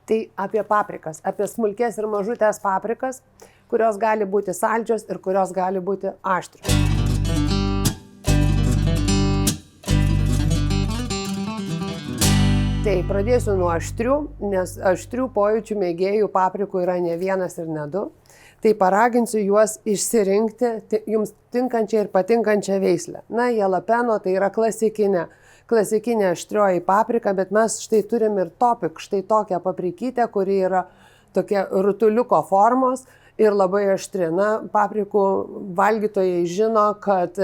Tai apie paprikas, apie smulkės ir mažutės paprikas, kurios gali būti saldžios ir kurios gali būti aštrios. Tai pradėsiu nuo aštrių, nes aštrių pojūčių mėgėjų paprikų yra ne vienas ir ne du. Tai paraginsiu juos išsirinkti jums tinkančią ir patinkančią veislę. Na, jalapeno tai yra klasikinė aštrioji paprika, bet mes štai turim ir topik, štai tokią paprikytę, kuri yra tokia rutuliuko formos ir labai aštri. Na, paprikų valgytojai žino, kad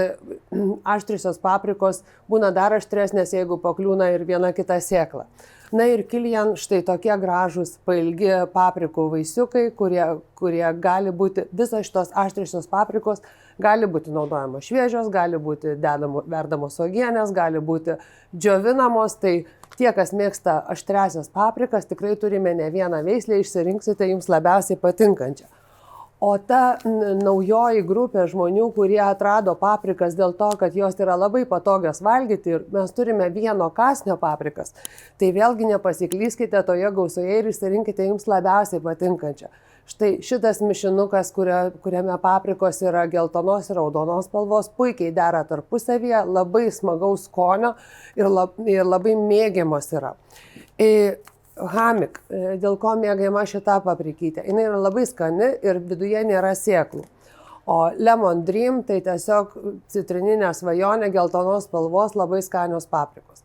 aštriosios paprikos būna dar aštresnės, jeigu pakliūna ir viena kita sėkla. Na ir Kilian štai tokie gražūs pailgi paprikų vaisiukai, kurie gali būti, visos šitos aštriosios paprikos gali būti naudojamos šviežios, gali būti verdamos uogienės, gali būti džiovinamos. Tai tie, kas mėgsta aštriasias paprikas, tikrai turime ne vieną veislę, išsirinksite jums labiausiai patinkančią. O ta naujoji grupė žmonių, kurie atrado paprikas dėl to, kad jos yra labai patogios valgyti ir mes turime vieno kąsnio paprikas, tai vėlgi nepasiklyskite toje gausoje ir išsirinkite jums labiausiai patinkančią. Štai šitas mišinukas, kuriame paprikos yra geltonos ir raudonos spalvos, puikiai dera tarpusavyje, labai smagaus skonio ir labai mėgiamos yra. Hamik, dėl ko mėgiama šita paprikytė. Jis yra labai skani ir viduje nėra sėklų. O Lemon Dream tai tiesiog citrininė svajonė, geltonos spalvos, labai skanios paprikos.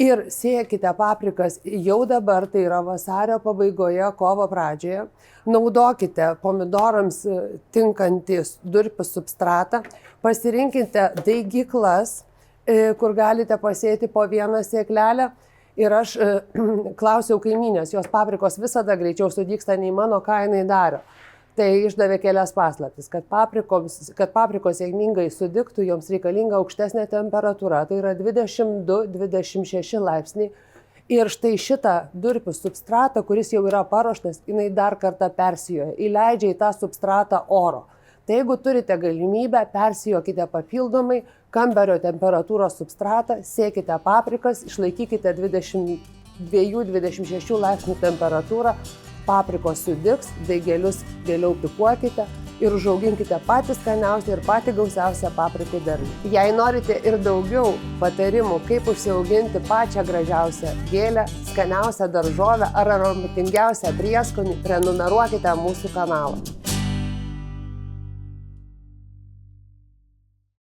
Ir sėkite paprikas jau dabar, tai yra vasario pabaigoje, kovo pradžioje. Naudokite pomidorams tinkantis durpių substratą. Pasirinkite daigyklas, kur galite pasėti po vieną sėklelę. Ir aš klausiau kaimynės, jos paprikos visada greičiau sudygsta nei mano, ką jinai daro. Tai išdavė kelias paslaptis, kad paprikos sėkmingai sudygtų, joms reikalinga aukštesnė temperatūra, tai yra 22-26 laipsniai. Ir štai šitą durpių substratą, kuris jau yra paruoštas, jinai dar kartą persijoja, įleidžia į tą substratą oro. Tai jeigu turite galimybę, persijokite papildomai kambario temperatūros substratą, sėkite paprikas, išlaikykite 22-26 laipsnių temperatūrą, paprikos sudygs, daigelius vėliau pikuokite ir užauginkite patį skaniausią ir patį gausiausią paprikų derlių. Jei norite ir daugiau patarimų, kaip užsiauginti pačią gražiausią gėlę, skaniausią daržovę ar aromatingiausią prieskonį, prenumeruokite mūsų kanalą.